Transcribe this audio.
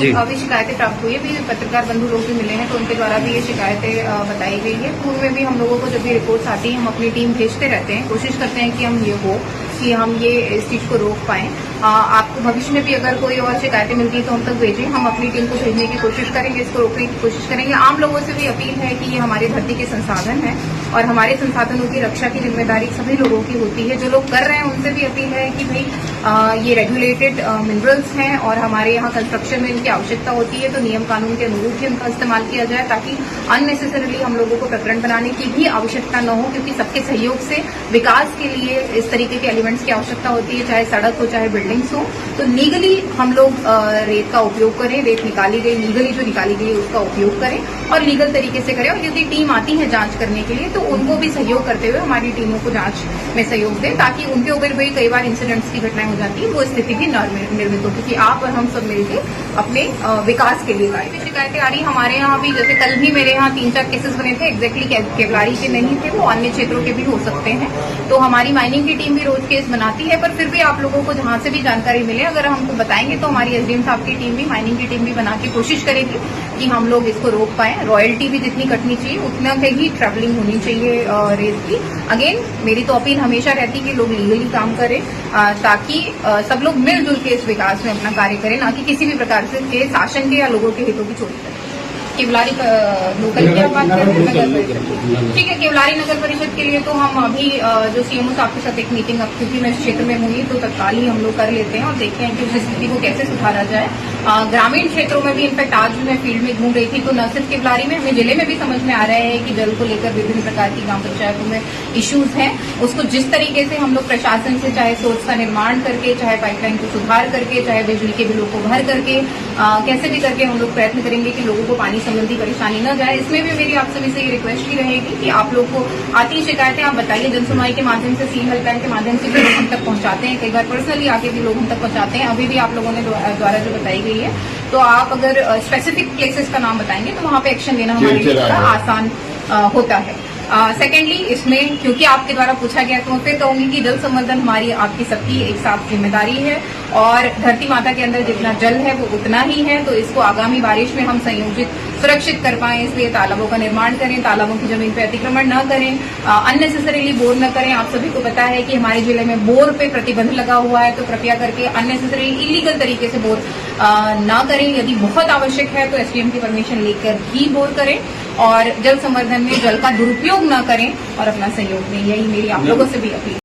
अभी शिकायतें प्राप्त हुई है, भी पत्रकार बंधु लोग भी मिले हैं तो उनके द्वारा भी ये शिकायतें बताई गई है। पूर्व में भी हम लोगों को जब भी रिपोर्ट्स आती है हम अपनी टीम भेजते रहते हैं, कोशिश करते हैं कि हम ये इस चीज को रोक पाएं। आपको भविष्य में भी अगर कोई और शिकायतें मिलती है तो हम तक भेजें, हम अपनी टीम को भेजने की कोशिश करेंगे, इसको रोकने की कोशिश करेंगे। आम लोगों से भी अपील है कि ये हमारी धरती के संसाधन है और हमारे संसाधनों की रक्षा की जिम्मेदारी सभी लोगों की होती है। जो लोग कर रहे हैं उनसे भी अपील है कि भाई ये रेगुलेटेड मिनरल्स हैं और हमारे यहाँ कंस्ट्रक्शन में इनकी आवश्यकता होती है, तो नियम कानून के अनुरूप ही उनका इस्तेमाल किया जाए ताकि अननेसेसरीली हम लोगों को प्रकरण बनाने की भी आवश्यकता न हो, क्योंकि सबके सहयोग से विकास के लिए इस तरीके के एलिमेंट्स की आवश्यकता होती है, चाहे सड़क हो चाहे बिल्डिंग्स हो। तो लीगली हम लोग रेत का उपयोग करें, रेत निकाली गई लीगली जो निकाली गई उसका उपयोग करें और लीगल तरीके से करें। और यदि टीम आती है जांच करने के लिए तो उनको भी सहयोग करते हुए हमारी टीमों को जांच में सहयोग दें, ताकि उनके ऊपर भी कई बार इंसिडेंट्स की घटनाएं हो जाती है, वो स्थिति भी निर्मित हो, क्योंकि आप और हम सब मिलकर अपने विकास के लिए कार्य। शिकायतें आ रही हमारे यहाँ भी, जैसे कल भी मेरे यहाँ 3-4 केसेस बने थे, एग्जैक्टली केवलारी के नहीं थे, वो अन्य क्षेत्रों के भी हो सकते हैं। तो हमारी माइनिंग की टीम भी रोज केस बनाती है, पर फिर भी आप लोगों को जहां से भी जानकारी मिले अगर हमको बताएंगे तो हमारी एसडीएम साहब की टीम भी, माइनिंग की टीम भी बना के कोशिश करेगी कि हम लोग इसको रोक पाएं। रॉयल्टी भी जितनी कटनी चाहिए उतना ही ट्रैवलिंग होनी चाहिए रेत की। अगेन मेरी तो अपील हमेशा रहती है कि लोग लीगली काम करें ताकि सब लोग मिलजुल के इस विकास में अपना कार्य करें, ना कि किसी भी प्रकार से शासन के या लोगों के हितों की चोरी करें। केवलारी लोकल की आप बात कर रहे हैं, नगर परिषद, ठीक है। केवलारी नगर परिषद के लिए तो हम अभी जो सीएमओ साहब के साथ एक मीटिंग, अब क्योंकि मैं इस क्षेत्र में हुई तो तत्काल ही हम लोग कर लेते हैं और देखते हैं कि उस स्थिति को कैसे सुधारा जाए। ग्रामीण क्षेत्रों में भी इनफैक्ट आज मैं फील्ड में घूम रही थी तो न सिर्फ केवलारी में, हमें जिले में भी समझ में आ रहा है कि जल को लेकर विभिन्न प्रकार की ग्राम पंचायतों में इश्यूज हैं। उसको जिस तरीके से हम लोग प्रशासन से चाहे सोच का निर्माण करके, चाहे पाइपलाइन को सुधार करके, चाहे बिजली के बिलों को भर करके, कैसे भी करके हम लोग प्रयत्न करेंगे कि लोगों को पानी संबंधी परेशानी न जाए। इसमें भी मेरी आप सभी से ये रिक्वेस्ट ही रहेगी कि आप लोग को आती शिकायतें आप बताइए, जनसुनवाई के माध्यम से, सी हेल्पलाइन के माध्यम से भी लोग हम तक पहुंचाते हैं, कई बार पर्सनली आके भी लोग हम तक पहुंचाते हैं। अभी भी आप लोगों ने द्वारा जो बताई गई है, तो आप अगर स्पेसिफिक प्लेसेस का नाम बताएंगे तो वहां पे एक्शन लेना हमारे लिए थोड़ा आसान होता है। सेकेंडली इसमें क्योंकि आपके द्वारा पूछा गया तो मैं फिर कहूंगी कि जल संवर्धन हमारी आपकी सबकी एक साथ जिम्मेदारी है और धरती माता के अंदर जितना जल है वो उतना ही है, तो इसको आगामी बारिश में हम संयोजित सुरक्षित कर पाएं, इसलिए तालाबों का निर्माण करें, तालाबों की जमीन पे अतिक्रमण न करें, अननेसेसरीली बोर न करें। आप सभी को पता है कि हमारे जिले में बोर पे प्रतिबंध लगा हुआ है, तो कृपया करके अननेसेसरी इलीगल तरीके से बोर न करें। यदि बहुत आवश्यक है तो एसडीएम की परमिशन लेकर ही बोर करें और जल संवर्धन में जल का दुरुपयोग न करें और अपना सहयोग दें। यही मेरी आप लोगों से भी अपील।